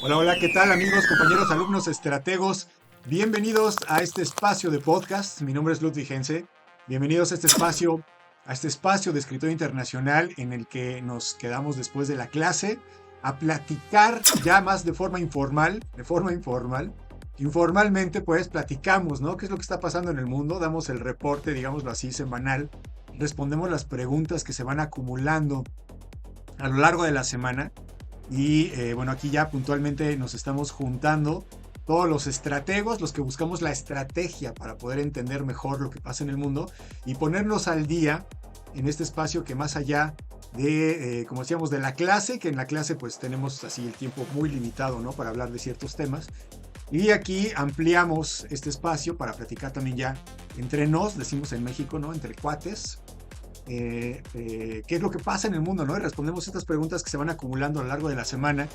Hola, hola, ¿qué tal amigos, compañeros, alumnos, estrategos? Bienvenidos a este espacio de podcast. Mi nombre es Ludwig Hense. Bienvenidos a este espacio de escritor internacional en el que nos quedamos después de la clase a platicar ya más de forma informal. Informalmente, pues platicamos, ¿no? ¿Qué es lo que está pasando en el mundo? Damos el reporte, digámoslo así, semanal. Respondemos las preguntas que se van acumulando a lo largo de la semana. Y bueno, aquí ya puntualmente nos estamos juntando todos los estrategos, los que buscamos la estrategia para poder entender mejor lo que pasa en el mundo y ponernos al día en este espacio que más allá de, como decíamos, de la clase, que en la clase pues tenemos así el tiempo muy limitado, ¿no? Para hablar de ciertos temas. Y aquí ampliamos este espacio para platicar también ya entre nos, decimos en México, ¿no? Entre cuates, qué es lo que pasa en el mundo, ¿no? Y respondemos estas preguntas que se van acumulando a lo largo de la semana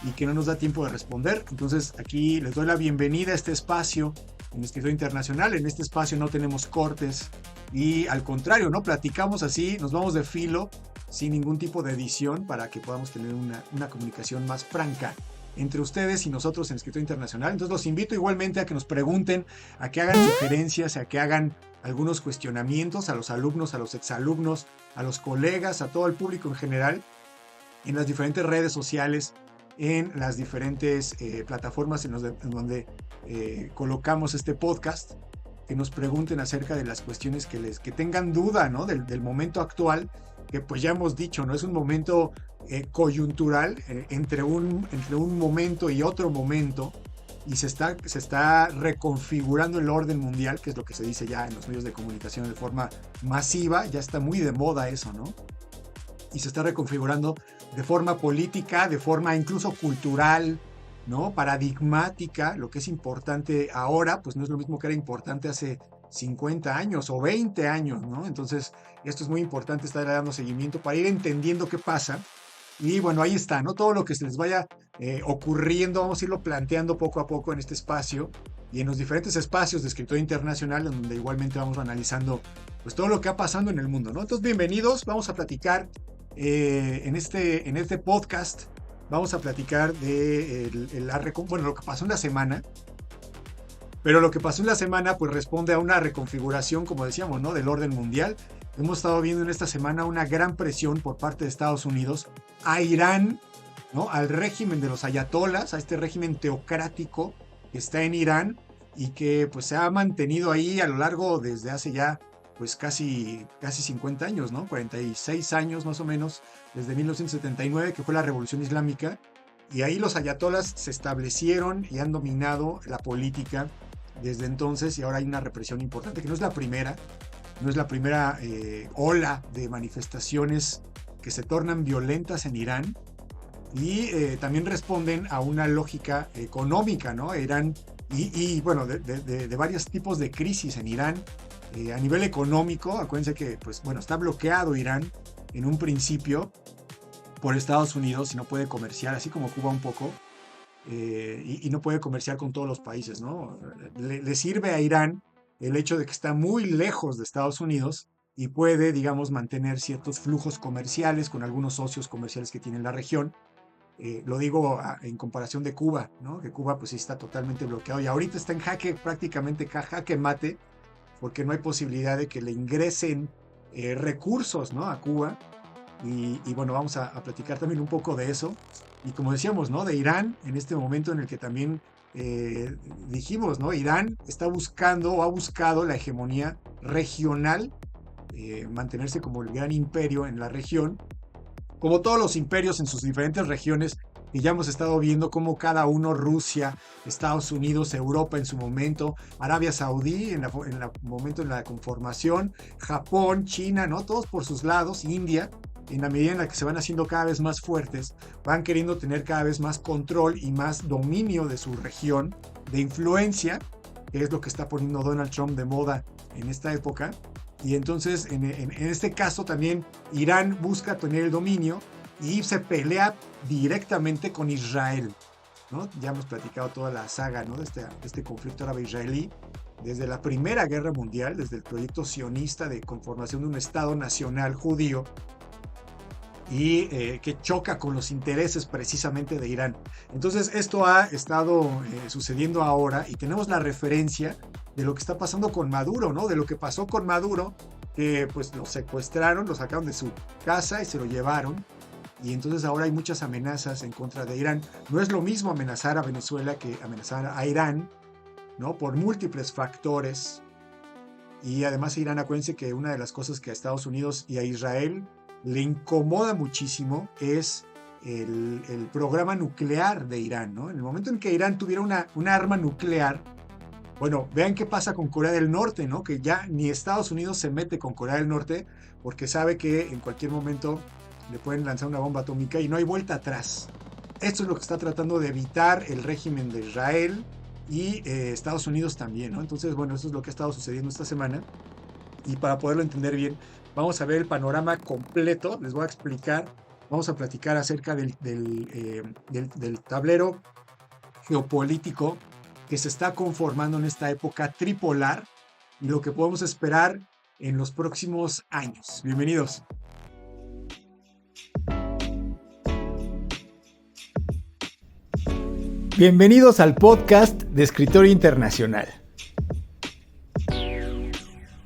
y que no nos da tiempo de responder. Entonces aquí les doy la bienvenida a este espacio en Escritor Internacional. En este espacio no tenemos cortes y al contrario, ¿no? Platicamos así, nos vamos de filo sin ningún tipo de edición para que podamos tener una comunicación más franca entre ustedes y nosotros en Escritor Internacional. Entonces los invito igualmente a que nos pregunten, a que hagan sugerencias, a que hagan algunos cuestionamientos a los alumnos, a los exalumnos, a los colegas, a todo el público en general, en las diferentes redes sociales, en las diferentes plataformas en donde colocamos este podcast, que nos pregunten acerca de las cuestiones que tengan duda, ¿no? del momento actual, que pues ya hemos dicho, ¿no? Es un momento coyuntural entre un momento y otro momento, y se está reconfigurando el orden mundial, que es lo que se dice ya en los medios de comunicación de forma masiva. Ya está muy de moda eso, ¿no? Y se está reconfigurando de forma política, de forma incluso cultural, ¿no? Paradigmática. Lo que es importante ahora, pues no es lo mismo que era importante hace 50 años o 20 años, ¿no? Entonces, esto es muy importante estar dando seguimiento para ir entendiendo qué pasa. Y bueno, ahí está, ¿no? Todo lo que se les vaya ocurriendo, vamos a irlo planteando poco a poco en este espacio y en los diferentes espacios de escritor internacional, donde igualmente vamos analizando pues todo lo que va pasando en el mundo, ¿no? Entonces, bienvenidos, vamos a platicar en este podcast, vamos a platicar de lo que pasó en la semana. Pero lo que pasó en la semana pues responde a una reconfiguración, como decíamos, ¿no? Del orden mundial. Hemos estado viendo en esta semana una gran presión por parte de Estados Unidos a Irán, ¿no? Al régimen de los ayatolas, a este régimen teocrático que está en Irán y que pues se ha mantenido ahí a lo largo desde hace ya pues casi 50 años, ¿no? 46 años más o menos, desde 1979, que fue la Revolución Islámica. Y ahí los ayatolas se establecieron y han dominado la política desde entonces, y ahora hay una represión importante, que no es la primera ola de manifestaciones que se tornan violentas en Irán, y también responden a una lógica económica, ¿no? Irán, y bueno, de varios tipos de crisis en Irán. A nivel económico, acuérdense que pues, bueno, está bloqueado Irán en un principio por Estados Unidos y no puede comerciar, así como Cuba un poco, y no puede comerciar con todos los países, ¿no? Le sirve a Irán el hecho de que está muy lejos de Estados Unidos y puede, digamos, mantener ciertos flujos comerciales con algunos socios comerciales que tiene en la región. Lo digo en comparación de Cuba, ¿no? Que Cuba pues sí está totalmente bloqueado y ahorita está en prácticamente jaque mate, porque no hay posibilidad de que le ingresen recursos, ¿no? A Cuba. Y bueno, vamos a platicar también un poco de eso. Y como decíamos, ¿no? De Irán, en este momento en el que también dijimos, ¿no? Irán está buscando o ha buscado la hegemonía regional, mantenerse como el gran imperio en la región, como todos los imperios en sus diferentes regiones, y ya hemos estado viendo cómo cada uno, Rusia, Estados Unidos, Europa en su momento, Arabia Saudí en el momento de la conformación, Japón, China, ¿no? Todos por sus lados, India, en la medida en la que se van haciendo cada vez más fuertes, van queriendo tener cada vez más control y más dominio de su región, de influencia, que es lo que está poniendo Donald Trump de moda en esta época. Y entonces, en este caso también, Irán busca tener el dominio y se pelea directamente con Israel, ¿no? Ya hemos platicado toda la saga, ¿no? de este conflicto árabe-israelí, desde la Primera Guerra Mundial, desde el proyecto sionista de conformación de un Estado nacional judío, y que choca con los intereses precisamente de Irán. Entonces esto ha estado sucediendo ahora y tenemos la referencia de lo que está pasando con Maduro, ¿no? De lo que pasó con Maduro, que pues lo secuestraron, lo sacaron de su casa y se lo llevaron. Y entonces ahora hay muchas amenazas en contra de Irán. No es lo mismo amenazar a Venezuela que amenazar a Irán, ¿no? Por múltiples factores. Y además Irán, acuérdense que una de las cosas que a Estados Unidos y a Israel le incomoda muchísimo es el programa nuclear de Irán, ¿no? En el momento en que Irán tuviera una arma nuclear, bueno, vean qué pasa con Corea del Norte, ¿no? Que ya ni Estados Unidos se mete con Corea del Norte porque sabe que en cualquier momento le pueden lanzar una bomba atómica y no hay vuelta atrás. Esto es lo que está tratando de evitar el régimen de Israel y Estados Unidos también, ¿no? Entonces, bueno, eso es lo que ha estado sucediendo esta semana. Y para poderlo entender bien, vamos a ver el panorama completo. Les voy a explicar, vamos a platicar acerca del tablero geopolítico que se está conformando en esta época tripolar y lo que podemos esperar en los próximos años. Bienvenidos. Bienvenidos al podcast de Escritorio Internacional.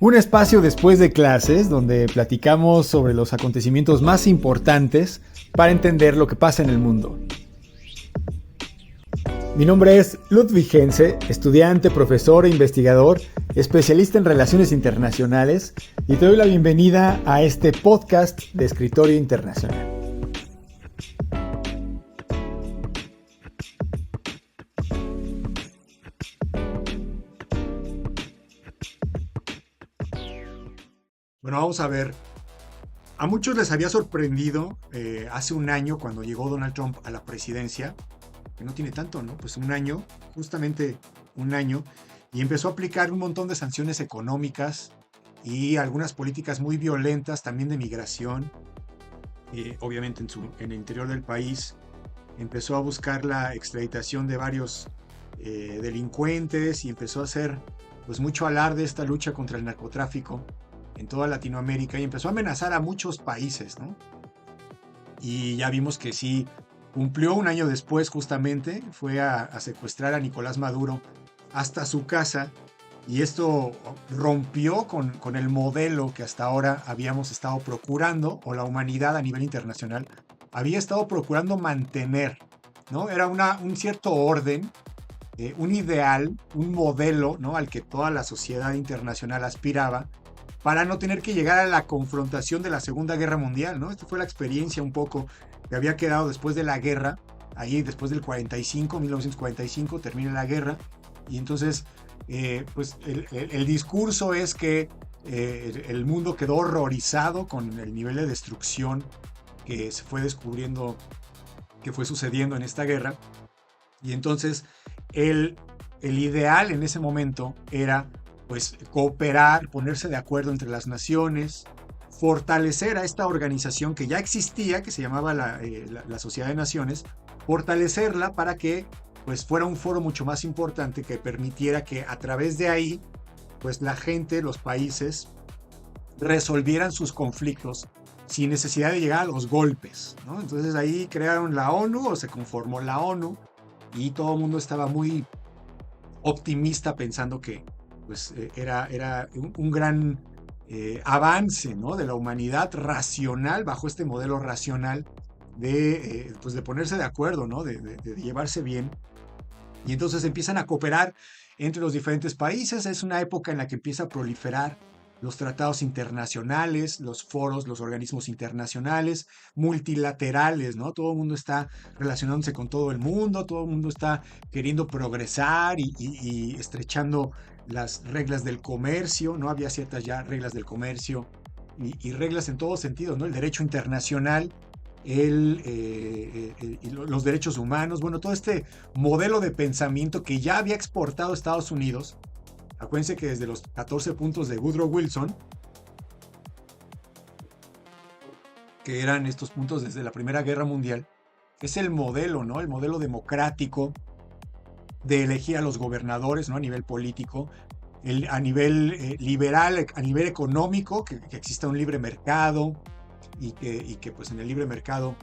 Un espacio después de clases donde platicamos sobre los acontecimientos más importantes para entender lo que pasa en el mundo. Mi nombre es Ludwig Hense, estudiante, profesor e investigador, especialista en relaciones internacionales, y te doy la bienvenida a este podcast de Escritorio Internacional. Bueno, vamos a ver. A muchos les había sorprendido hace un año cuando llegó Donald Trump a la presidencia, que no tiene tanto, ¿no? Pues un año, justamente un año, y empezó a aplicar un montón de sanciones económicas y algunas políticas muy violentas también de migración, obviamente en el interior del país. Empezó a buscar la extraditación de varios delincuentes y empezó a hacer pues mucho alarde esta lucha contra el narcotráfico en toda Latinoamérica y empezó a amenazar a muchos países, ¿no? Y ya vimos que sí, cumplió un año después justamente, fue a secuestrar a Nicolás Maduro hasta su casa y esto rompió con el modelo que hasta ahora habíamos estado procurando, o la humanidad a nivel internacional había estado procurando mantener, ¿no? Era un cierto orden, un ideal, un modelo, ¿no? Al que toda la sociedad internacional aspiraba, para no tener que llegar a la confrontación de la Segunda Guerra Mundial, ¿no? Esta fue la experiencia un poco que había quedado después de la guerra, ahí después del 45, 1945, termina la guerra, y entonces, pues el discurso es que el mundo quedó horrorizado con el nivel de destrucción que se fue descubriendo, que fue sucediendo en esta guerra, y entonces el ideal en ese momento era pues cooperar, ponerse de acuerdo entre las naciones, fortalecer a esta organización que ya existía, que se llamaba la Sociedad de Naciones, fortalecerla para que pues fuera un foro mucho más importante que permitiera que a través de ahí pues la gente, los países resolvieran sus conflictos sin necesidad de llegar a los golpes, ¿no? Entonces ahí crearon la ONU, o se conformó la ONU, y todo el mundo estaba muy optimista pensando que pues era un gran avance, ¿no? De la humanidad racional, bajo este modelo racional pues de ponerse de acuerdo, ¿no? De llevarse bien. Y entonces empiezan a cooperar entre los diferentes países. Es una época en la que empieza a proliferar los tratados internacionales, los foros, los organismos internacionales, multilaterales, ¿no? Todo el mundo está relacionándose con todo el mundo está queriendo progresar y estrechando las reglas del comercio, ¿no? Había ciertas ya reglas del comercio y reglas en todos sentidos, ¿no? El derecho internacional, los derechos humanos, bueno, todo este modelo de pensamiento que ya había exportado Estados Unidos. Acuérdense que desde los 14 puntos de Woodrow Wilson, que eran estos puntos desde la Primera Guerra Mundial, es el modelo, ¿no? El modelo democrático de elegir a los gobernadores, ¿no? A nivel político, a nivel liberal, a nivel económico, que exista un libre mercado, y que pues en el libre mercado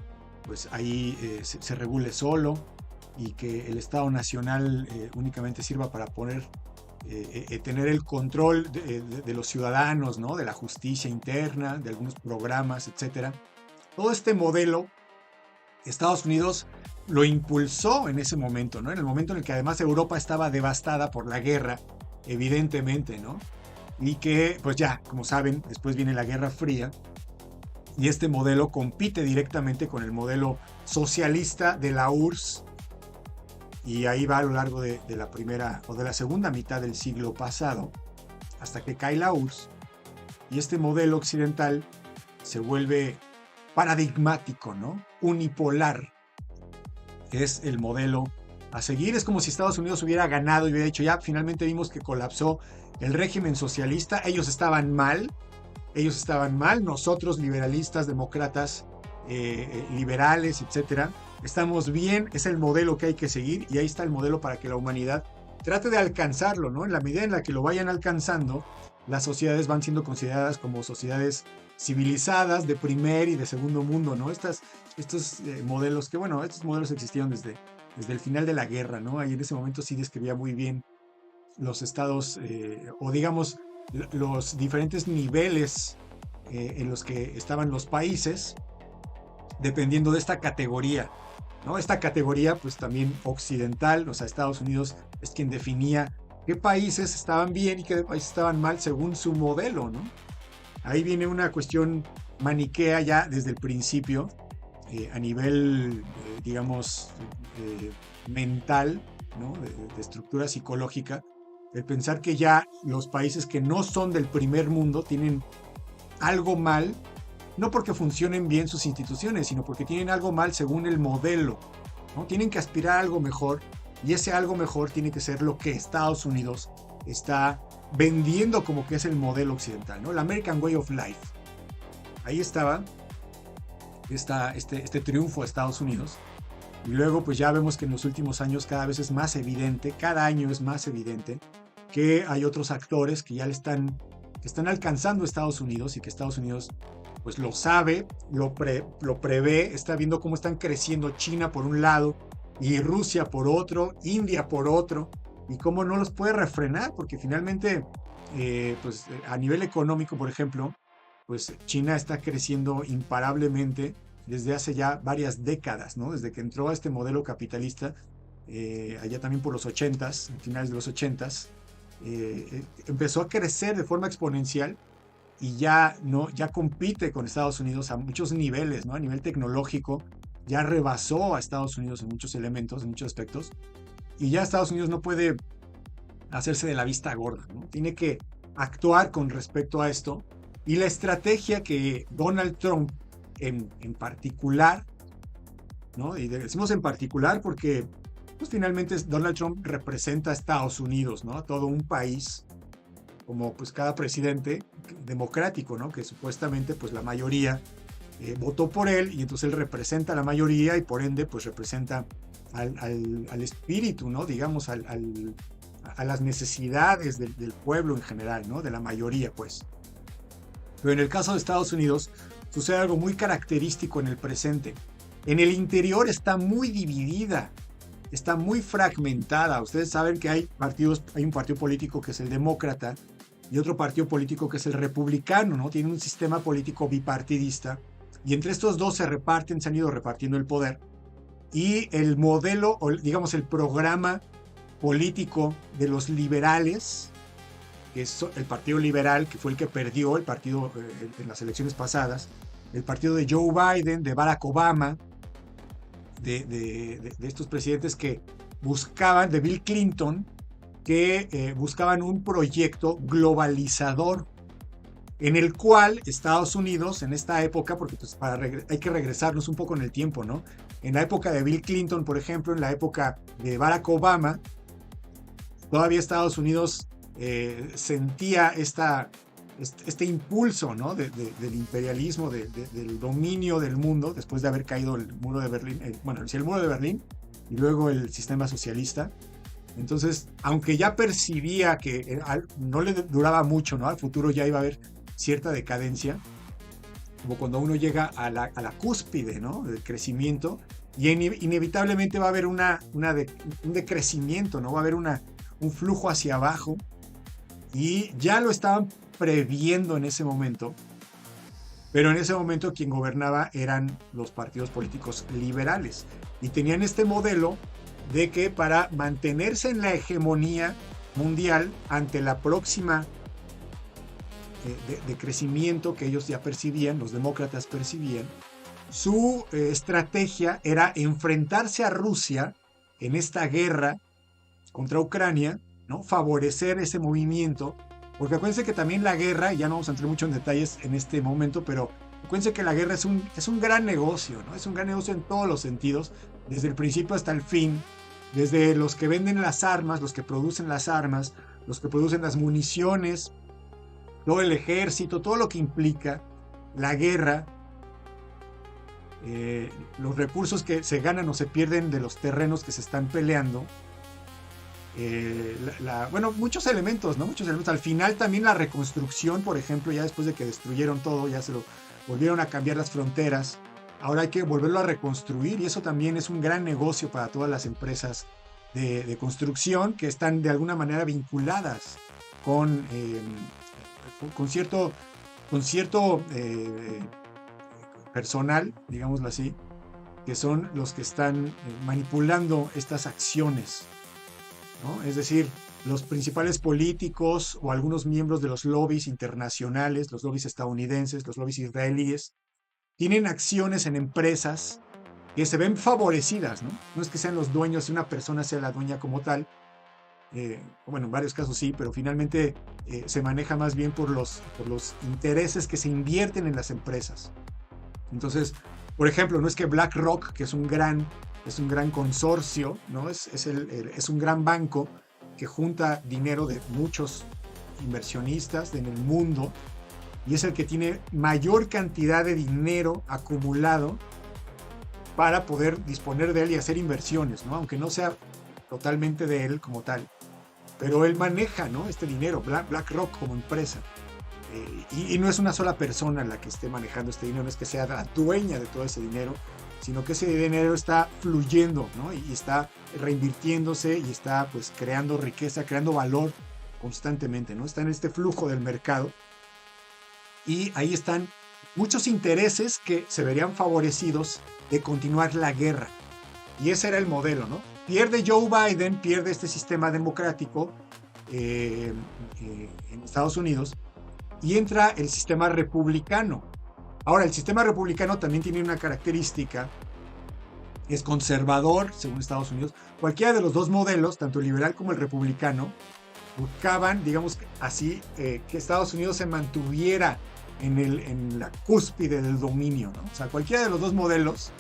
pues ahí se regule solo, y que el Estado Nacional únicamente sirva para tener el control de los ciudadanos, ¿no? De la justicia interna, de algunos programas, etcétera. Todo este modelo, Estados Unidos lo impulsó en ese momento, ¿no? En el momento en el que además Europa estaba devastada por la guerra, evidentemente, ¿no? Y que, pues ya, como saben, después viene la Guerra Fría, y este modelo compite directamente con el modelo socialista de la URSS, y ahí va a lo largo de la primera o de la segunda mitad del siglo pasado, hasta que cae la URSS, y este modelo occidental se vuelve paradigmático, ¿no? Unipolar. Es el modelo a seguir. Es como si Estados Unidos hubiera ganado y hubiera dicho, ya, finalmente vimos que colapsó el régimen socialista, ellos estaban mal, nosotros liberalistas, demócratas, liberales, etcétera, estamos bien, es el modelo que hay que seguir, y ahí está el modelo para que la humanidad trate de alcanzarlo, ¿no? En la medida en la que lo vayan alcanzando, las sociedades van siendo consideradas como sociedades civilizadas de primer y de segundo mundo, ¿no? Estos modelos que, bueno, estos modelos existieron desde el final de la guerra, ¿no? Ahí en ese momento sí describía muy bien los estados, o digamos, los diferentes niveles en los que estaban los países, dependiendo de esta categoría, ¿no? Esta categoría, pues también occidental, o sea, Estados Unidos es quien definía qué países estaban bien y qué países estaban mal según su modelo, ¿no? Ahí viene una cuestión maniquea ya desde el principio, a nivel, digamos, mental, ¿no? De estructura psicológica, el pensar que ya los países que no son del primer mundo tienen algo mal, no porque funcionen bien sus instituciones, sino porque tienen algo mal según el modelo, ¿no? Tienen que aspirar a algo mejor, y ese algo mejor tiene que ser lo que Estados Unidos está vendiendo como que es el modelo occidental, ¿no? El American Way of Life. Ahí estaba este triunfo de Estados Unidos. Y luego pues ya vemos que en los últimos años cada vez es más evidente, cada año es más evidente que hay otros actores que ya que están alcanzando Estados Unidos, y que Estados Unidos pues lo sabe, lo prevé, está viendo cómo están creciendo China por un lado y Rusia por otro, India por otro, y cómo no los puede refrenar, porque finalmente pues a nivel económico, por ejemplo, pues China está creciendo imparablemente desde hace ya varias décadas, ¿no? Desde que entró a este modelo capitalista, allá también por los 80s, finales de los 80s, empezó a crecer de forma exponencial, y ya compite con Estados Unidos a muchos niveles, ¿no? A nivel tecnológico, ya rebasó a Estados Unidos en muchos elementos, en muchos aspectos, y ya Estados Unidos no puede hacerse de la vista gorda, ¿no? Tiene que actuar con respecto a esto, y la estrategia que Donald Trump en particular, ¿no? Y decimos en particular porque pues finalmente Donald Trump representa a Estados Unidos, ¿no? A todo un país, como pues cada presidente democrático, ¿no? Que supuestamente pues la mayoría votó por él, y entonces él representa a la mayoría, y por ende pues representa al espíritu, ¿no? Digamos, a las necesidades del pueblo en general, ¿no? De la mayoría, pues. Pero en el caso de Estados Unidos sucede algo muy característico en el presente. En el interior está muy dividida, está muy fragmentada. Ustedes saben que hay un partido político que es el demócrata y otro partido político que es el republicano, ¿no? Tienen un sistema político bipartidista, y entre estos dos se han ido repartiendo el poder, y el modelo, o digamos el programa político de los liberales, que es el partido liberal, que fue el que perdió el partido en las elecciones pasadas, el partido de Joe Biden, de Barack Obama, de estos presidentes que buscaban, de Bill Clinton, que buscaban un proyecto globalizador, en el cual Estados Unidos en esta época, porque pues hay que regresarnos un poco en el tiempo, ¿no? En la época de Bill Clinton, por ejemplo, en la época de Barack Obama, todavía Estados Unidos sentía este impulso, ¿no? del imperialismo, del dominio del mundo, después de haber caído el muro de Berlín, el muro de Berlín, y luego el sistema socialista. Entonces, aunque ya percibía que no le duraba mucho, ¿no? Al futuro ya iba a haber cierta decadencia, como cuando uno llega a la cúspide, ¿no?, del crecimiento, y inevitablemente va a haber un decrecimiento, ¿no? Va a haber un flujo hacia abajo, y ya lo estaban previendo en ese momento, pero en ese momento quien gobernaba eran los partidos políticos liberales, y tenían este modelo de que para mantenerse en la hegemonía mundial ante la próxima de crecimiento que ellos ya percibían, los demócratas percibían, su estrategia era enfrentarse a Rusia en esta guerra contra Ucrania, ¿no? Favorecer ese movimiento, porque acuérdense que también la guerra, ya no vamos a entrar mucho en detalles en este momento, pero acuérdense que la guerra es un gran negocio, ¿no? Es un gran negocio en todos los sentidos, desde el principio hasta el fin, desde los que venden las armas, los que producen las armas, los que producen las municiones, todo el ejército, todo lo que implica la guerra, los recursos que se ganan o se pierden de los terrenos que se están peleando, bueno, muchos elementos, ¿no? Muchos elementos. Al final también la reconstrucción, por ejemplo, ya después de que destruyeron todo, ya se lo volvieron a cambiar las fronteras, ahora hay que volverlo a reconstruir, y eso también es un gran negocio para todas las empresas de construcción que están de alguna manera vinculadas con cierto personal, digámoslo así, que son los que están manipulando estas acciones, ¿no? Es decir, los principales políticos o algunos miembros de los lobbies internacionales, los lobbies estadounidenses, los lobbies israelíes, tienen acciones en empresas que se ven favorecidas, ¿no? No es que sean los dueños, si una persona sea la dueña como tal, bueno, en varios casos sí, pero finalmente se maneja más bien por los intereses que se invierten en las empresas. Entonces, por ejemplo, no es que BlackRock, que es un gran consorcio, ¿no? Es un gran banco que junta dinero de muchos inversionistas en el mundo, y es el que tiene mayor cantidad de dinero acumulado para poder disponer de él y hacer inversiones, ¿no? Aunque no sea totalmente de él como tal, pero él maneja, ¿no?, este dinero, BlackRock como empresa, y no es una sola persona la que esté manejando este dinero, no es que sea la dueña de todo ese dinero, sino que ese dinero está fluyendo, ¿no?, y está reinvirtiéndose y está pues creando riqueza, creando valor constantemente, ¿no? Está en este flujo del mercado, y ahí están muchos intereses que se verían favorecidos de continuar la guerra, y ese era el modelo, ¿no? Pierde Joe Biden, pierde este sistema democrático en Estados Unidos, y entra el sistema republicano. Ahora, el sistema republicano también tiene una característica, es conservador, según Estados Unidos. Cualquiera de los dos modelos, tanto el liberal como el republicano, buscaban, digamos así, que Estados Unidos se mantuviera en la cúspide del dominio, ¿no? O sea, cualquiera de los dos modelos,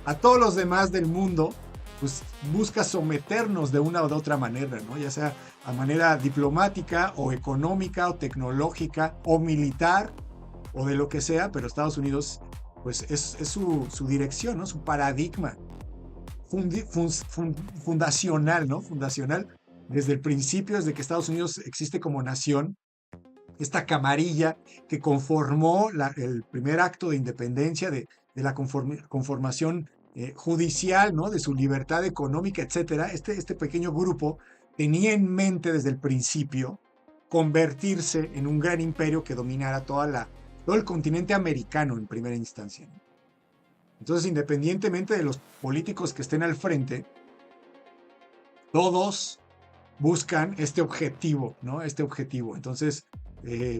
a todos los demás del mundo, pues busca someternos de una o de otra manera, ¿no? Ya sea a manera diplomática o económica o tecnológica o militar o de lo que sea, pero Estados Unidos pues es su dirección, ¿no? Su paradigma fundacional, ¿no? Fundacional desde el principio, desde que Estados Unidos existe como nación, esta camarilla que conformó el primer acto de independencia, de la conformación judicial, ¿no?, de su libertad económica, etcétera. Este pequeño grupo tenía en mente desde el principio convertirse en un gran imperio que dominara todo el continente americano en primera instancia, ¿no? Entonces, independientemente de los políticos que estén al frente, todos buscan este objetivo, ¿no? Este objetivo. Entonces,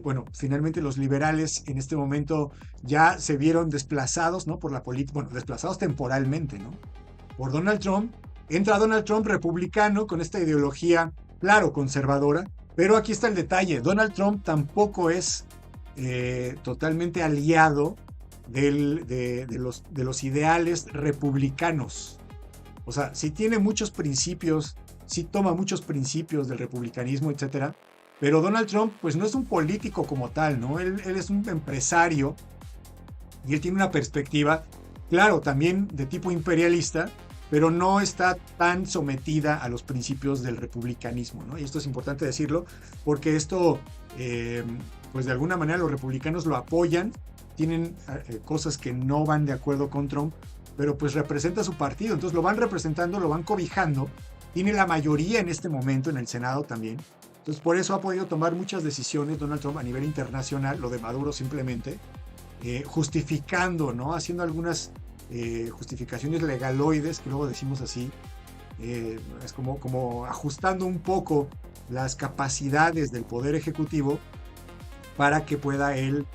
bueno, finalmente los liberales en este momento ya se vieron desplazados, ¿no?, por la política, bueno, desplazados temporalmente, ¿no?, por Donald Trump. Entra Donald Trump, republicano, con esta ideología, claro, conservadora, pero aquí está el detalle: Donald Trump tampoco es totalmente aliado de los ideales republicanos. O sea, sí tiene muchos principios, sí toma muchos principios del republicanismo, etcétera, pero Donald Trump pues no es un político como tal, ¿no? Él es un empresario, y él tiene una perspectiva, claro, también de tipo imperialista, pero no está tan sometida a los principios del republicanismo, ¿no? Y esto es importante decirlo, porque esto, pues de alguna manera los republicanos lo apoyan. tienen cosas que no van de acuerdo con Trump, pero pues representa su partido, entonces lo van representando, lo van cobijando, tiene la mayoría en este momento en el Senado también, entonces por eso ha podido tomar muchas decisiones Donald Trump a nivel internacional, lo de Maduro simplemente, justificando, ¿no? Haciendo algunas justificaciones legaloides, que luego decimos así, es como ajustando un poco las capacidades del poder ejecutivo para que pueda él,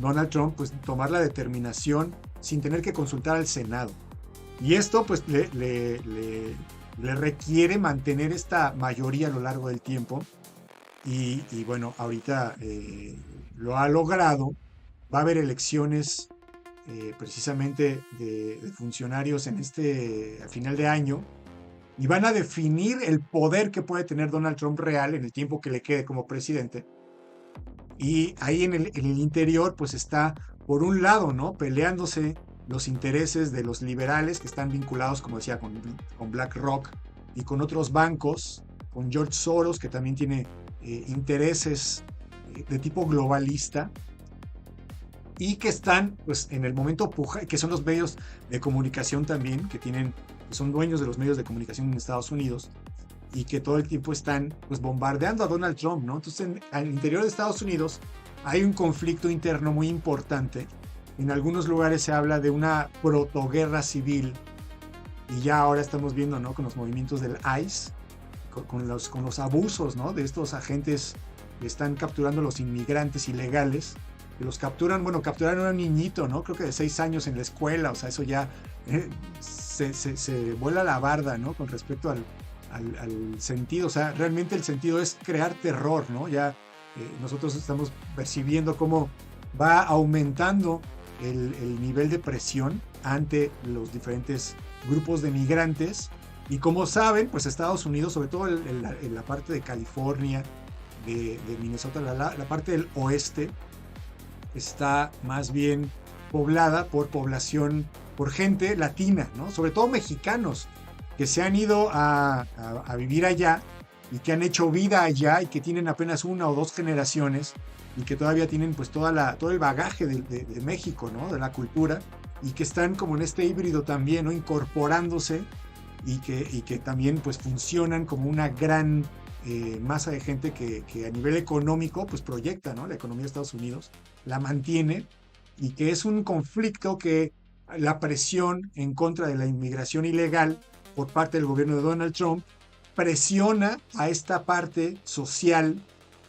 Donald Trump, pues tomar la determinación sin tener que consultar al Senado. Y esto pues le requiere mantener esta mayoría a lo largo del tiempo. Y bueno, ahorita lo ha logrado. Va a haber elecciones precisamente de funcionarios a final de año. Y van a definir el poder que puede tener Donald Trump real en el tiempo que le quede como presidente. Y ahí en el interior pues está, por un lado, ¿no? Peleándose los intereses de los liberales que están vinculados, como decía, con BlackRock y con otros bancos, con George Soros, que también tiene intereses de tipo globalista, y que están pues en el momento que son los medios de comunicación también, que son dueños de los medios de comunicación en Estados Unidos, y que todo el tiempo están pues bombardeando a Donald Trump, ¿no? Entonces al interior de Estados Unidos hay un conflicto interno muy importante. En algunos lugares se habla de una protoguerra civil, y ya ahora estamos viendo, ¿no? Con los movimientos del ICE, con los abusos, ¿no? De estos agentes que están capturando a los inmigrantes ilegales, que los capturaron a un niñito, ¿no? Creo que de 6 años en la escuela, o sea, eso ya se vuela la barda, ¿no? Con respecto al sentido, o sea, realmente el sentido es crear terror, ¿no? Ya nosotros estamos percibiendo cómo va aumentando el nivel de presión ante los diferentes grupos de migrantes, y como saben, pues Estados Unidos, sobre todo en la parte de California, de Minnesota, la parte del oeste, está más bien poblada por gente latina, ¿no? Sobre todo mexicanos, que se han ido a vivir allá y que han hecho vida allá y que tienen apenas 1 o 2 generaciones y que todavía tienen pues todo el bagaje de México, ¿no? De la cultura, y que están como en este híbrido también, ¿no? Incorporándose, y que también pues funcionan como una gran masa de gente que a nivel económico pues proyecta, ¿no? La economía de Estados Unidos, la mantiene, y que es un conflicto que la presión en contra de la inmigración ilegal por parte del gobierno de Donald Trump presiona a esta parte social,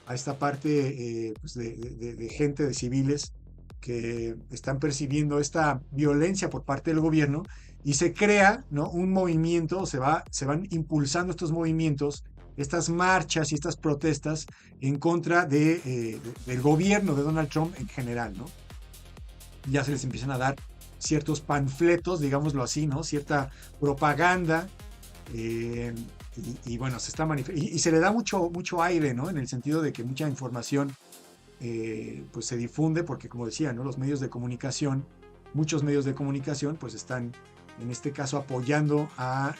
a esta parte pues de gente, de civiles que están percibiendo esta violencia por parte del gobierno, y se crea, ¿no? Un movimiento, se van impulsando estos movimientos, estas marchas y estas protestas en contra del gobierno de Donald Trump en general, ¿no? Ya se les empiezan a dar ciertos panfletos, digámoslo así, ¿no? Cierta propaganda, y bueno, se está y se le da mucho aire, ¿no? En el sentido de que mucha información pues se difunde, porque como decía, ¿no? Muchos medios de comunicación pues están en este caso apoyando a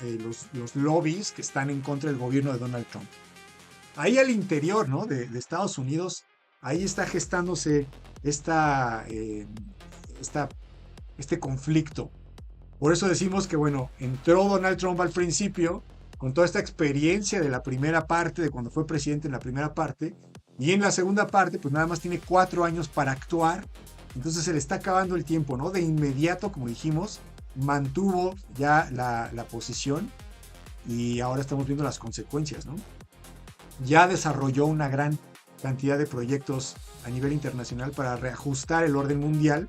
los lobbies que están en contra del gobierno de Donald Trump. Ahí al interior, ¿no? de Estados Unidos, ahí está gestándose este conflicto. Por eso decimos que, bueno, entró Donald Trump al principio con toda esta experiencia de la primera parte, de cuando fue presidente en la primera parte, y en la segunda parte, pues nada más tiene 4 años para actuar. Entonces se le está acabando el tiempo, ¿no? De inmediato, como dijimos, mantuvo ya la posición, y ahora estamos viendo las consecuencias, ¿no? Ya desarrolló una gran cantidad de proyectos a nivel internacional para reajustar el orden mundial.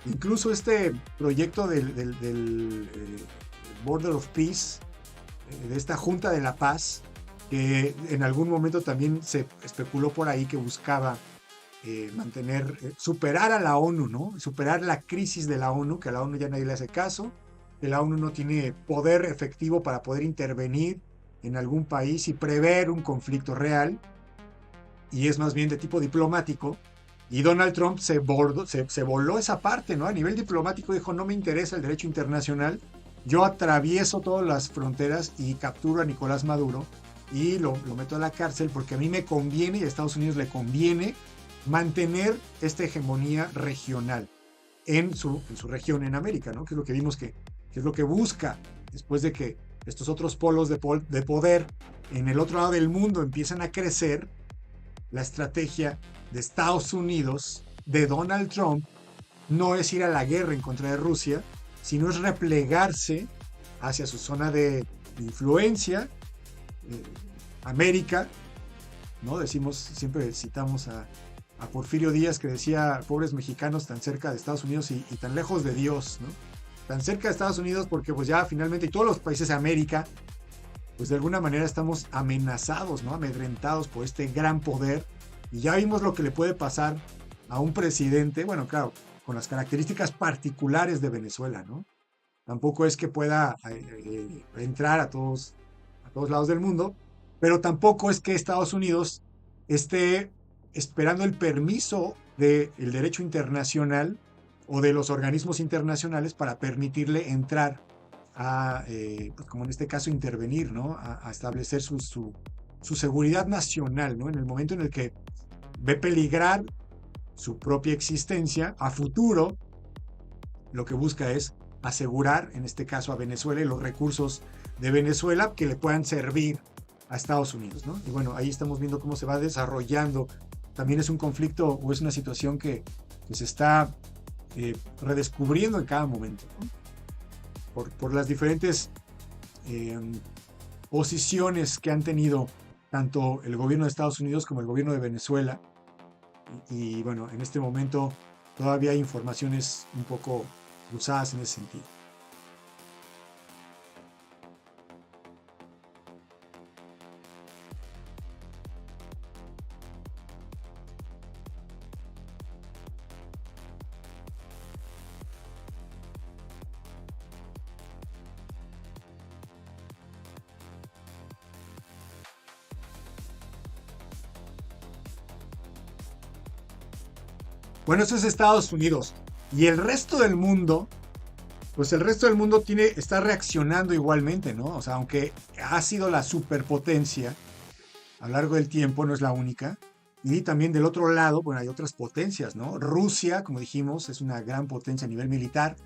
Incluso este proyecto del Border of Peace, de esta Junta de la Paz, que en algún momento también se especuló por ahí que buscaba superar a la ONU, ¿no? Superar la crisis de la ONU, que a la ONU ya nadie le hace caso, que la ONU no tiene poder efectivo para poder intervenir en algún país y prever un conflicto real, y es más bien de tipo diplomático. Y Donald Trump se voló esa parte, ¿no? A nivel diplomático dijo, no me interesa el derecho internacional, yo atravieso todas las fronteras y capturo a Nicolás Maduro y lo meto a la cárcel porque a mí me conviene y a Estados Unidos le conviene mantener esta hegemonía regional. en su región en América, ¿no? Que es lo que vimos que es lo que busca después de que estos otros polos de poder en el otro lado del mundo empiezan a crecer. La estrategia de Estados Unidos, de Donald Trump, no es ir a la guerra en contra de Rusia, sino es replegarse hacia su zona de influencia, América, ¿no? Decimos, siempre citamos a Porfirio Díaz, que decía: pobres mexicanos tan cerca de Estados Unidos y tan lejos de Dios, ¿no? Tan cerca de Estados Unidos porque pues ya finalmente, y todos los países de América, pues de alguna manera estamos amenazados, ¿no? Amedrentados por este gran poder, y ya vimos lo que le puede pasar a un presidente, bueno, claro, con las características particulares de Venezuela, ¿no? Tampoco es que pueda entrar a todos lados del mundo, pero tampoco es que Estados Unidos esté esperando el permiso del derecho internacional o de los organismos internacionales para permitirle entrar a, pues como en este caso, intervenir, ¿no? A establecer su seguridad nacional, ¿no? En el momento en el que ve peligrar su propia existencia a futuro, lo que busca es asegurar, en este caso a Venezuela, y los recursos de Venezuela que le puedan servir a Estados Unidos, ¿no? Y bueno, ahí estamos viendo cómo se va desarrollando. También es un conflicto o es una situación que se está redescubriendo en cada momento, ¿no? Por las diferentes posiciones que han tenido tanto el gobierno de Estados Unidos como el gobierno de Venezuela. Y bueno, en este momento todavía hay informaciones un poco cruzadas en ese sentido. Bueno, eso es Estados Unidos. Y el resto del mundo, pues el resto del mundo está reaccionando igualmente, ¿no? O sea, aunque ha sido la superpotencia a lo largo del tiempo, no es la única. Y también del otro lado, bueno, hay otras potencias, ¿no? Rusia, como dijimos, es una gran potencia a nivel militar.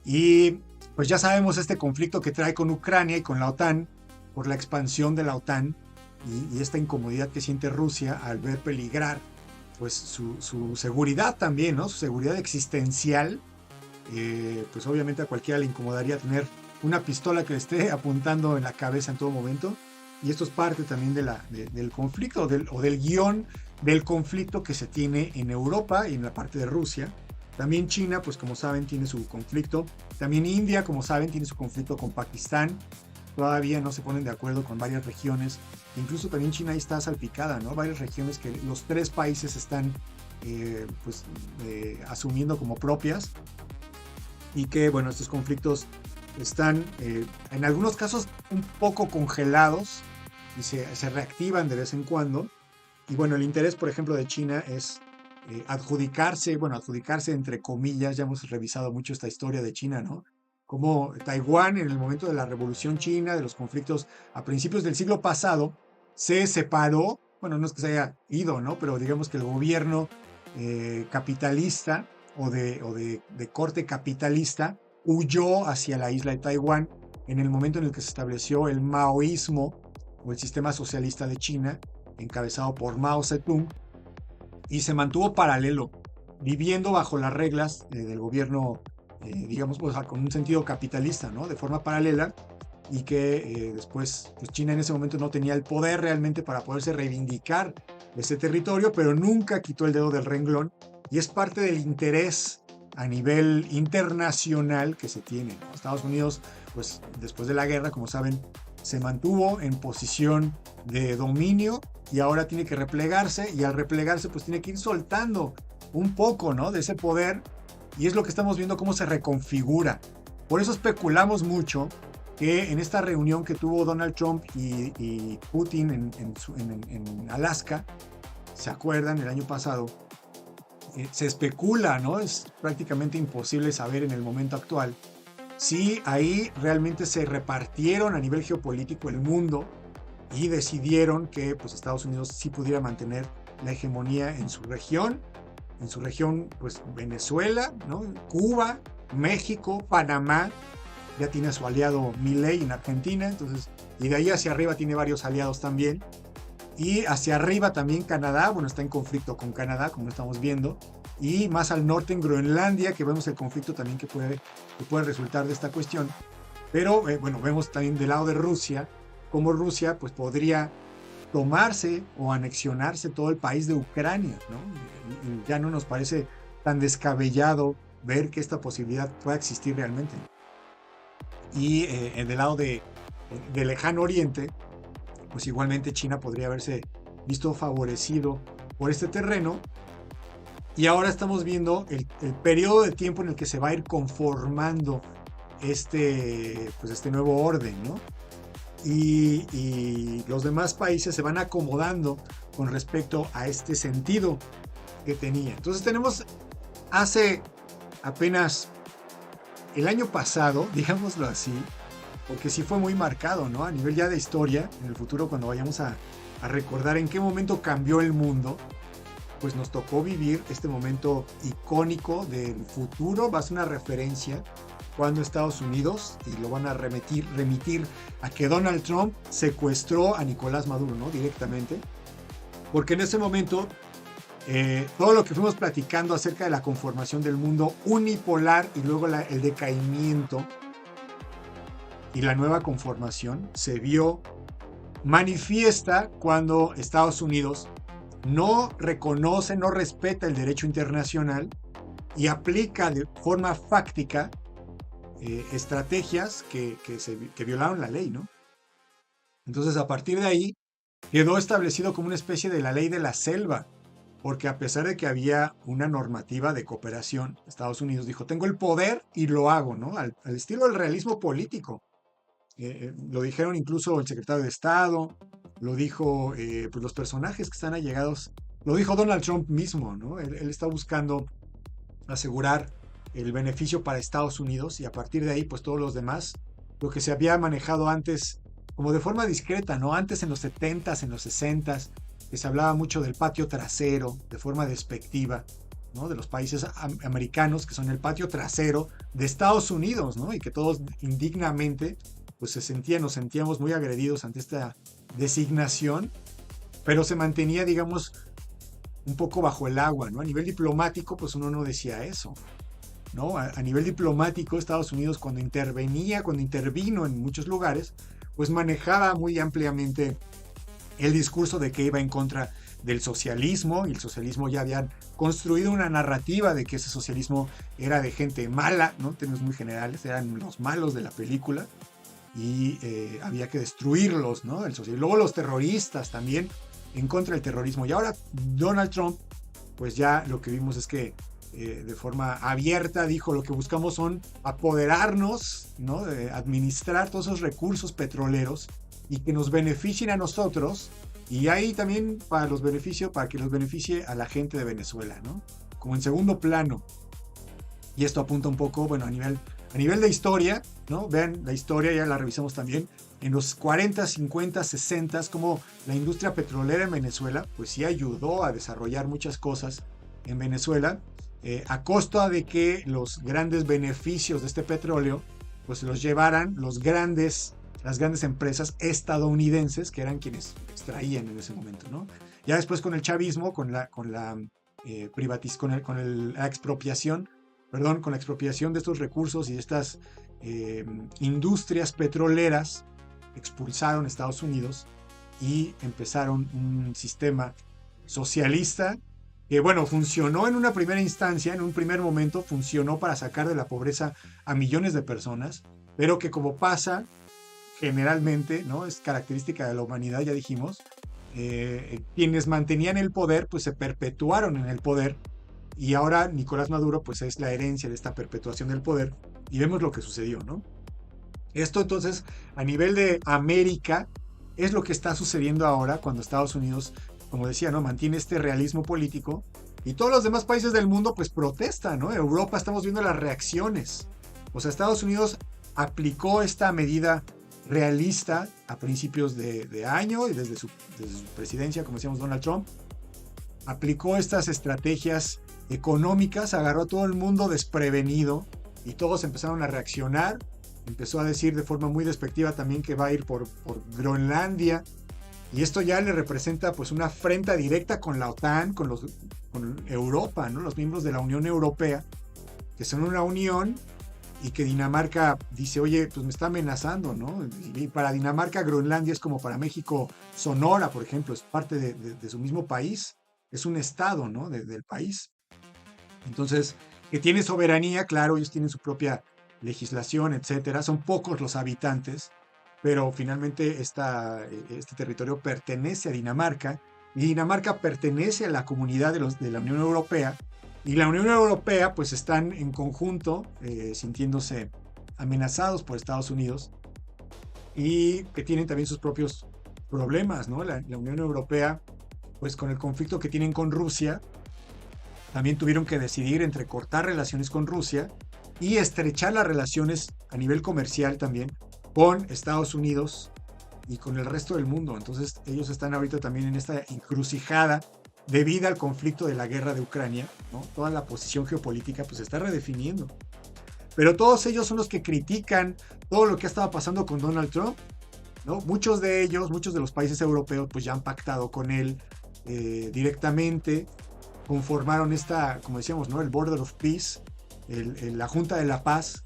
Y pues ya sabemos este conflicto que trae con Ucrania y con la OTAN, por la expansión de la OTAN y esta incomodidad que siente Rusia al ver peligrar pues su seguridad también, ¿no? Su seguridad existencial. Pues obviamente a cualquiera le incomodaría tener una pistola que le esté apuntando en la cabeza en todo momento. Y esto es parte también del conflicto o del guión del conflicto que se tiene en Europa y en la parte de Rusia. También China, pues como saben, tiene su conflicto. También India, como saben, tiene su conflicto con Pakistán. Todavía no se ponen de acuerdo con varias regiones. Incluso también China ahí está salpicada, ¿no? Varias regiones que los tres países están asumiendo como propias. Y que, bueno, estos conflictos están en algunos casos un poco congelados y se reactivan de vez en cuando. Y bueno, el interés, por ejemplo, de China es adjudicarse entre comillas, ya hemos revisado mucho esta historia de China, ¿no? Como Taiwán, en el momento de la Revolución China, de los conflictos a principios del siglo pasado, se separó, bueno, no es que se haya ido, ¿no? Pero digamos que el gobierno capitalista o de corte capitalista huyó hacia la isla de Taiwán en el momento en el que se estableció el maoísmo o el sistema socialista de China, encabezado por Mao Zedong, y se mantuvo paralelo, viviendo bajo las reglas del gobierno, digamos, pues, con un sentido capitalista, ¿no? De forma paralela, y que después pues China en ese momento no tenía el poder realmente para poderse reivindicar ese territorio, pero nunca quitó el dedo del renglón, y es parte del interés a nivel internacional que se tiene, ¿no? Estados Unidos, pues después de la guerra, como saben, se mantuvo en posición de dominio y ahora tiene que replegarse, y al replegarse pues tiene que ir soltando un poco, ¿no? De ese poder, y es lo que estamos viendo cómo se reconfigura. Por eso especulamos mucho que en esta reunión que tuvo Donald Trump y Putin en Alaska, ¿se acuerdan? El año pasado, se especula, ¿no? Es prácticamente imposible saber en el momento actual si ahí realmente se repartieron a nivel geopolítico el mundo y decidieron que pues Estados Unidos sí pudiera mantener la hegemonía en su región, en su región, pues Venezuela, ¿no? Cuba, México, Panamá, ya tiene a su aliado Milei en Argentina, entonces, y de ahí hacia arriba tiene varios aliados también. Y hacia arriba también Canadá, bueno, está en conflicto con Canadá, como estamos viendo. Y más al norte en Groenlandia, que vemos el conflicto también que puede resultar de esta cuestión. Pero bueno, vemos también del lado de Rusia, cómo Rusia pues podría tomarse o anexionarse todo el país de Ucrania, ¿no? Y ya no nos parece tan descabellado ver que esta posibilidad pueda existir realmente. Y del lado de lejano oriente, pues igualmente China podría haberse visto favorecido por este terreno. Y ahora estamos viendo el periodo de tiempo en el que se va a ir conformando pues este nuevo orden, ¿no? Y los demás países se van acomodando con respecto a este sentido que tenía. Entonces tenemos hace apenas el año pasado, digámoslo así, porque sí fue muy marcado, ¿no? A nivel ya de historia, en el futuro cuando vayamos a recordar en qué momento cambió el mundo, pues nos tocó vivir este momento icónico del futuro, va a ser una referencia cuando Estados Unidos, y lo van a remitir a que Donald Trump secuestró a Nicolás Maduro, ¿no? Directamente, porque en ese momento todo lo que fuimos platicando acerca de la conformación del mundo unipolar y luego el decaimiento y la nueva conformación se vio manifiesta cuando Estados Unidos no reconoce, no respeta el derecho internacional y aplica de forma fáctica estrategias que violaron la ley, ¿no? Entonces, a partir de ahí, quedó establecido como una especie de la ley de la selva, porque a pesar de que había una normativa de cooperación, Estados Unidos dijo, tengo el poder y lo hago, ¿no? Al estilo del realismo político. Lo dijeron incluso el secretario de Estado, lo dijo pues los personajes que están allegados, lo dijo Donald Trump mismo, ¿no? Él está buscando asegurar el beneficio para Estados Unidos y a partir de ahí pues todos los demás, lo que se había manejado antes como de forma discreta, ¿no? Antes en los 70s, en los 60s, que se hablaba mucho del patio trasero de forma despectiva, ¿no? De los países americanos que son el patio trasero de Estados Unidos, ¿no? Y que todos indignamente pues nos sentíamos muy agredidos ante esta designación, pero se mantenía, digamos, un poco bajo el agua, ¿no? A nivel diplomático, pues uno no decía eso, ¿no? A nivel diplomático, Estados Unidos cuando intervino en muchos lugares, pues manejaba muy ampliamente el discurso de que iba en contra del socialismo, y el socialismo ya habían construido una narrativa de que ese socialismo era de gente mala, ¿no? En términos muy generales, eran los malos de la película, y había que destruirlos, ¿no? Luego los terroristas también, en contra del terrorismo. Y ahora Donald Trump, pues ya lo que vimos es que de forma abierta dijo, lo que buscamos son apoderarnos, ¿no? De administrar todos esos recursos petroleros y que nos beneficien a nosotros, y ahí también para que los beneficie a la gente de Venezuela, ¿no? Como en segundo plano. Y esto apunta un poco, bueno, a nivel de historia, ¿no? Vean la historia, ya la revisamos también, en los 40, 50, 60, como la industria petrolera en Venezuela, pues sí ayudó a desarrollar muchas cosas en Venezuela, a costa de que los grandes beneficios de este petróleo, pues los llevaran las grandes empresas estadounidenses, que eran quienes extraían en ese momento, ¿no? Ya después con el chavismo, con la expropiación de estos recursos y de estas industrias petroleras, expulsaron a Estados Unidos y empezaron un sistema socialista que, bueno, funcionó en una primera instancia, en un primer momento funcionó para sacar de la pobreza a millones de personas, pero que, como pasa generalmente, ¿no? Es característica de la humanidad, ya dijimos, quienes mantenían el poder pues se perpetuaron en el poder, y ahora Nicolás Maduro pues es la herencia de esta perpetuación del poder, y vemos lo que sucedió, ¿no? Esto entonces a nivel de América es lo que está sucediendo ahora cuando Estados Unidos, como decía, ¿no? Mantiene este realismo político y todos los demás países del mundo pues protestan, ¿no? Europa, estamos viendo las reacciones. O sea, Estados Unidos aplicó esta medida realista a principios de año y desde su presidencia, como decíamos, Donald Trump aplicó estas estrategias económicas, agarró a todo el mundo desprevenido y todos empezaron a reaccionar. Empezó a decir de forma muy despectiva también que va a ir por Groenlandia, y esto ya le representa pues una afrenta directa con la OTAN, con Europa, ¿no? Los miembros de la Unión Europea, que son una unión, y que Dinamarca dice, oye, pues me está amenazando, ¿no? Y para Dinamarca Groenlandia es como para México Sonora, por ejemplo, es parte de su mismo país, es un estado, ¿no? Del país. Entonces, que tiene soberanía, claro, ellos tienen su propia legislación, etcétera, son pocos los habitantes, pero finalmente este territorio pertenece a Dinamarca, y Dinamarca pertenece a la comunidad de la Unión Europea, y la Unión Europea pues están en conjunto sintiéndose amenazados por Estados Unidos, y que tienen también sus propios problemas, ¿no? La Unión Europea, pues con el conflicto que tienen con Rusia, también tuvieron que decidir entre cortar relaciones con Rusia y estrechar las relaciones a nivel comercial también con Estados Unidos y con el resto del mundo. Entonces ellos están ahorita también en esta encrucijada debido al conflicto de la guerra de Ucrania, ¿no? Toda la posición geopolítica pues se está redefiniendo. Pero todos ellos son los que critican todo lo que ha estado pasando con Donald Trump, ¿no? Muchos de ellos, muchos de los países europeos pues ya han pactado con él directamente, conformaron esta, como decíamos, ¿no? El Border of Peace, la Junta de la Paz.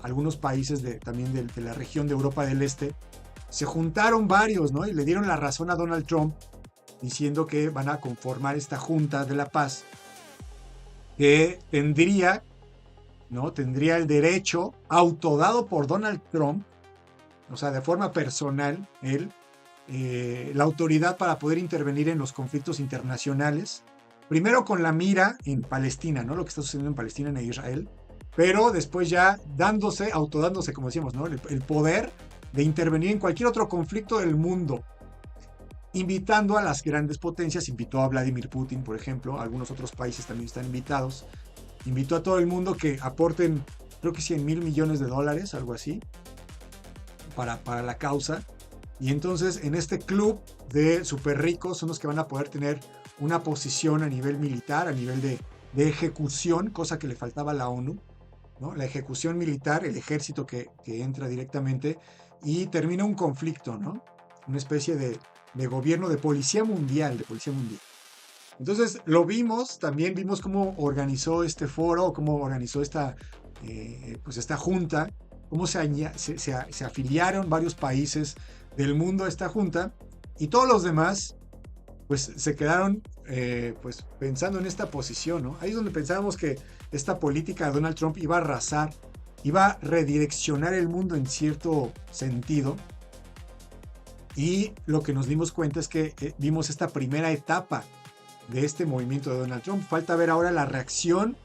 Algunos países también de la región de Europa del Este se juntaron varios, ¿no? Y le dieron la razón a Donald Trump diciendo que van a conformar esta Junta de la Paz, que tendría el derecho autodado por Donald Trump, o sea, de forma personal, él, la autoridad para poder intervenir en los conflictos internacionales, primero con la mira en Palestina, ¿no? Lo que está sucediendo en Palestina, en Israel, pero después ya autodándose, como decíamos, ¿no? El poder de intervenir en cualquier otro conflicto del mundo, invitando a las grandes potencias. Invitó a Vladimir Putin, por ejemplo, algunos otros países también están invitados, invitó a todo el mundo que aporten, creo que $100,000 millones, algo así, para la causa. Y entonces en este club de súper ricos son los que van a poder tener una posición a nivel militar, a nivel de ejecución, cosa que le faltaba a la ONU, ¿no? La ejecución militar, el ejército que entra directamente y termina un conflicto, ¿no? Una especie de gobierno de policía mundial, Entonces lo vimos, también vimos cómo organizó este foro, cómo organizó esta junta, cómo se afiliaron varios países del mundo a esta junta, y todos los demás pues se quedaron pues pensando en esta posición, ¿no? Ahí es donde pensábamos que esta política de Donald Trump iba a arrasar, iba a redireccionar el mundo en cierto sentido, y lo que nos dimos cuenta es que vimos esta primera etapa de este movimiento de Donald Trump. Falta ver ahora la reacción,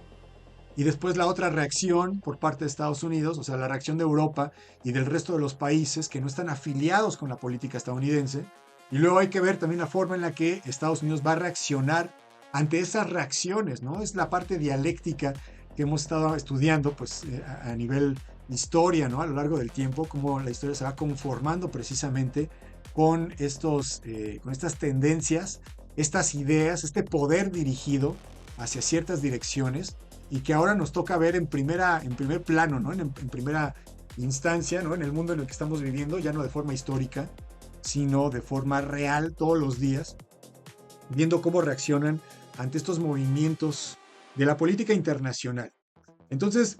y después la otra reacción por parte de Estados Unidos, o sea, la reacción de Europa y del resto de los países que no están afiliados con la política estadounidense. Y luego hay que ver también la forma en la que Estados Unidos va a reaccionar ante esas reacciones, ¿no? Es la parte dialéctica que hemos estado estudiando pues, a nivel historia, ¿no? A lo largo del tiempo, cómo la historia se va conformando precisamente con estas tendencias, estas ideas, este poder dirigido hacia ciertas direcciones, y que ahora nos toca ver en primer plano, ¿no? En primera instancia, ¿no? En el mundo en el que estamos viviendo, ya no de forma histórica, sino de forma real todos los días, viendo cómo reaccionan ante estos movimientos de la política internacional. Entonces,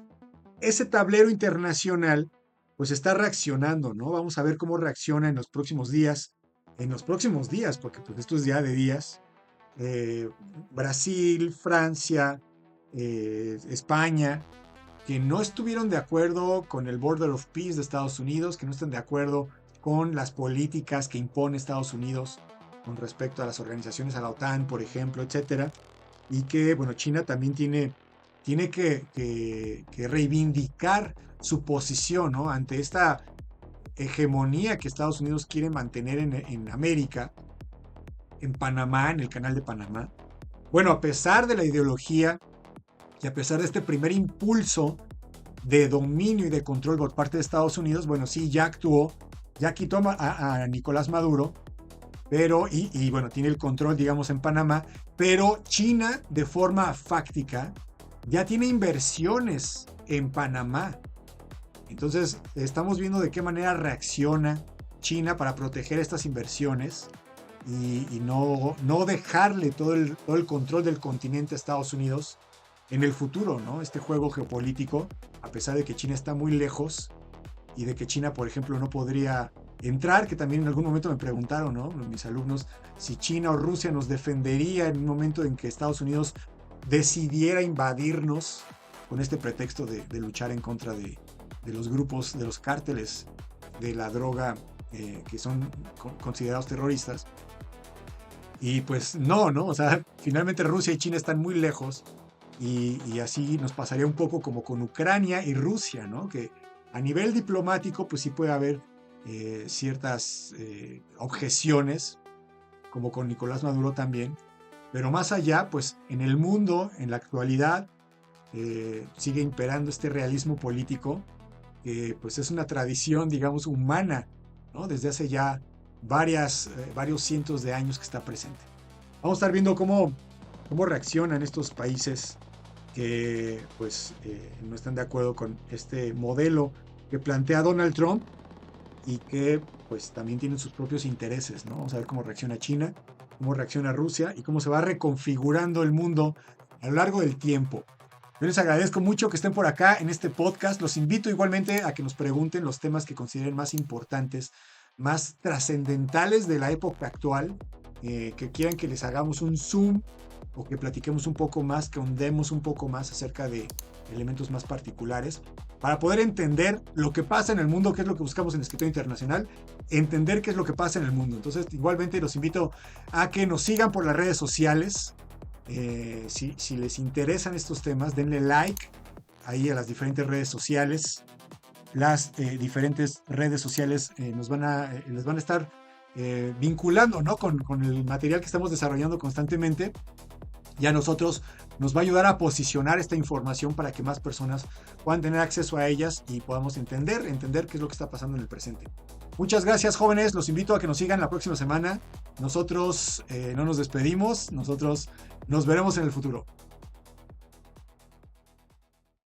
ese tablero internacional pues está reaccionando, ¿no? Vamos a ver cómo reacciona en los próximos días, porque pues esto es ya de días. Brasil, Francia, España, que no estuvieron de acuerdo con el Border of Peace de Estados Unidos, que no están de acuerdo con las políticas que impone Estados Unidos con respecto a las organizaciones, a la OTAN, por ejemplo, etcétera, y que, bueno, China también tiene que reivindicar su posición, ¿no? Ante esta hegemonía que Estados Unidos quiere mantener en América, en Panamá, en el canal de Panamá. Bueno, a pesar de la ideología y a pesar de este primer impulso de dominio y de control por parte de Estados Unidos, bueno, sí, ya actuó, ya quitó a Nicolás Maduro, pero, bueno, tiene el control, digamos, en Panamá, pero China, de forma fáctica, ya tiene inversiones en Panamá. Entonces, estamos viendo de qué manera reacciona China para proteger estas inversiones y no dejarle todo el control del continente a Estados Unidos en el futuro, ¿no? Este juego geopolítico, a pesar de que China está muy lejos y de que China, por ejemplo, no podría entrar, que también en algún momento me preguntaron, ¿no? Mis alumnos, si China o Rusia nos defendería en un momento en que Estados Unidos decidiera invadirnos con este pretexto de luchar en contra de los grupos, de los cárteles de la droga que son considerados terroristas. Y pues no, o sea, finalmente Rusia y China están muy lejos y así nos pasaría un poco como con Ucrania y Rusia, ¿no? Que a nivel diplomático pues sí puede haber ciertas objeciones, como con Nicolás Maduro también, pero más allá, pues en el mundo, en la actualidad, sigue imperando este realismo político, que pues es una tradición, digamos, humana, ¿no? Desde hace ya varios cientos de años que está presente. Vamos a estar viendo cómo reaccionan estos países que pues no están de acuerdo con este modelo que plantea Donald Trump y que pues también tienen sus propios intereses, ¿no? Vamos a ver cómo reacciona China, cómo reacciona Rusia y cómo se va reconfigurando el mundo a lo largo del tiempo. Yo les agradezco mucho que estén por acá en este podcast. Los invito igualmente a que nos pregunten los temas que consideren más importantes, más trascendentales de la época actual, que quieran que les hagamos un zoom o que platiquemos un poco más, que ahondemos un poco más acerca de elementos más particulares, para poder entender lo que pasa en el mundo, qué es lo que buscamos en Escritorio Internacional, entender qué es lo que pasa en el mundo. Entonces, igualmente los invito a que nos sigan por las redes sociales. Si les interesan estos temas, denle like ahí a las diferentes redes sociales. Las diferentes redes sociales les van a estar vinculando, ¿no? con el material que estamos desarrollando constantemente, y a nosotros nos va a ayudar a posicionar esta información para que más personas puedan tener acceso a ellas y podamos entender qué es lo que está pasando en el presente. Muchas gracias, jóvenes. Los invito a que nos sigan la próxima semana. Nosotros no nos despedimos. Nosotros nos veremos en el futuro.